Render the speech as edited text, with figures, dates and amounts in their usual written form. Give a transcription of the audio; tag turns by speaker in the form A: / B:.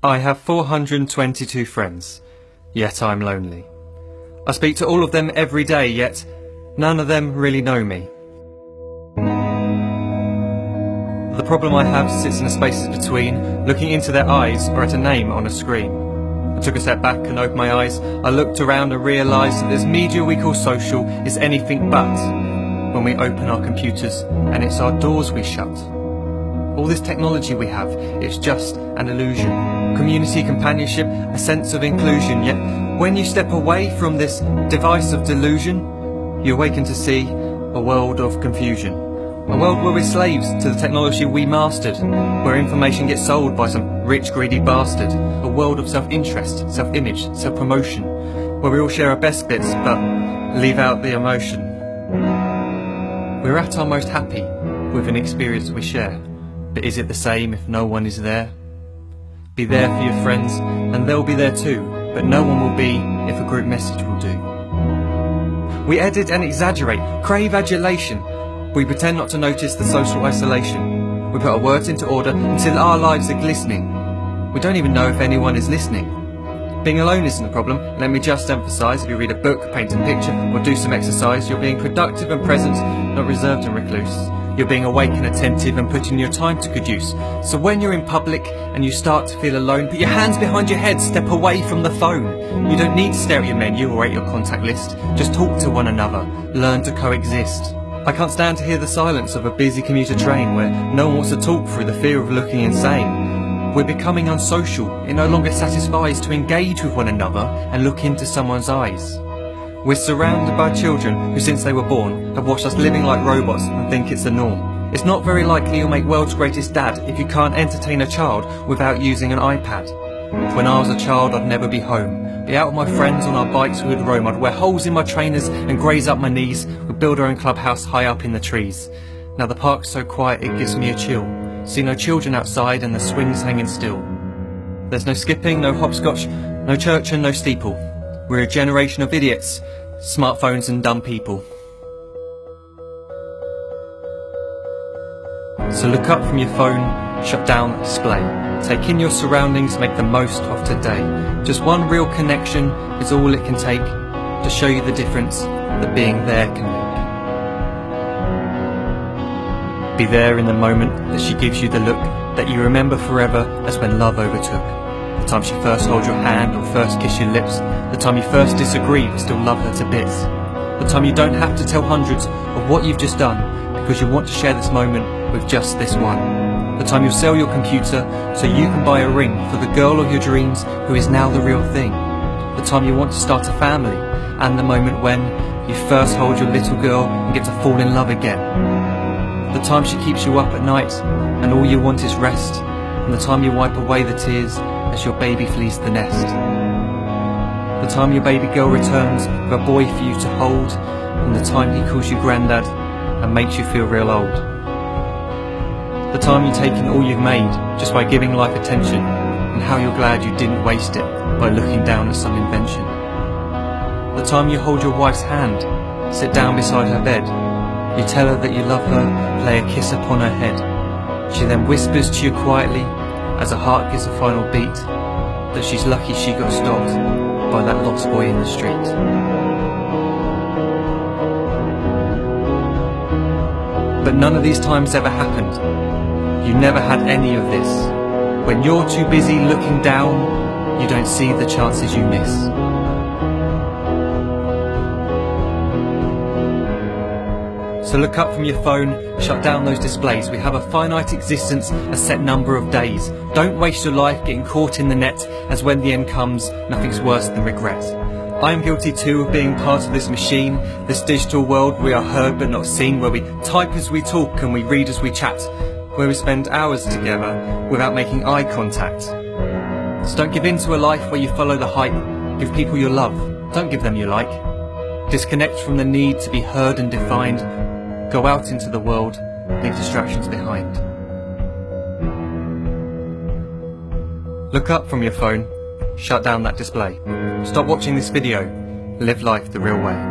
A: I have 422 friends, yet I'm lonely. I speak to all of them every day, yet none of them really know me. The problem I have sits in the spaces between, looking into their eyes or at a name on a screen. I took a step back and opened my eyes. I looked around and realised that this media we call social is anything but when we open our computers, and it's our doors we shut. All this technology we have, it's just an illusion. Community, companionship, a sense of inclusion. Yet when you step away from this device of delusion, you awaken to see a world of confusion. A world where we're slaves to the technology we mastered, where information gets sold by some rich, greedy bastard. A world of self-interest, self-image, self-promotion, where we all share our best bits but leave out the emotion. We're at our most happy with an experience we share. But is it the same if no one is there? Be there for your friends, and they'll be there too, but no one will be if a group message will do. We edit and exaggerate, crave adulation. We pretend not to notice the social isolation. We put our words into order until our lives are glistening. We don't even know if anyone is listening. Being alone isn't a problem. Let me just emphasise, if you read a book, paint a picture, or do some exercise, you're being productive and present, not reserved and recluse. You're being awake and attentive and putting your time to good use. So when you're in public and you start to feel alone, put your hands behind your head, step away from the phone. You don't need to stare at your menu or at your contact list. Just talk to one another. Learn to coexist. I can't stand to hear the silence of a busy commuter train where no one wants to talk through the fear of looking insane. We're becoming unsocial. It no longer satisfies to engage with one another and look into someone's eyes. We're surrounded by children who, since they were born, have watched us living like robots and think it's the norm. It's not very likely you'll make world's greatest dad if you can't entertain a child without using an iPad. When I was a child, I'd never be home. Be out with my friends on our bikes, we would roam. I'd wear holes in my trainers and graze up my knees. We'd build our own clubhouse high up in the trees. Now the park's so quiet it gives me a chill. See no children outside and the swings hanging still. There's no skipping, no hopscotch, no church and no steeple. We're a generation of idiots, smartphones and dumb people. So look up from your phone, shut down the display. Take in your surroundings, make the most of today. Just one real connection is all it can take to show you the difference that being there can make. Be there in the moment that she gives you the look that you remember forever as when love overtook. The time she first holds your hand or first kiss your lips. The time you first disagree but still love her to bits. The time you don't have to tell hundreds of what you've just done because you want to share this moment with just this one. The time you'll sell your computer so you can buy a ring for the girl of your dreams who is now the real thing. The time you want to start a family, and the moment when you first hold your little girl and get to fall in love again. The time she keeps you up at night and all you want is rest, and the time you wipe away the tears as your baby flees the nest. The time your baby girl returns with a boy for you to hold, and the time he calls you granddad and makes you feel real old. The time you take in all you've made just by giving life attention, and how you're glad you didn't waste it by looking down at some invention. The time you hold your wife's hand, sit down beside her bed, you tell her that you love her, lay a kiss upon her head. She then whispers to you quietly, as her heart gives a final beat, that she's lucky she got stopped by that lost boy in the street. But none of these times ever happened. You never had any of this. When you're too busy looking down, you don't see the chances you miss. So look up from your phone, shut down those displays. We have a finite existence, a set number of days. Don't waste your life getting caught in the net, as when the end comes, nothing's worse than regret. I am guilty too of being part of this machine, this digital world we are heard but not seen, where we type as we talk and we read as we chat, where we spend hours together without making eye contact. So don't give in to a life where you follow the hype. Give people your love, don't give them your like. Disconnect from the need to be heard and defined. Go out into the world, leave distractions behind. Look up from your phone, shut down that display. Stop watching this video, live life the real way.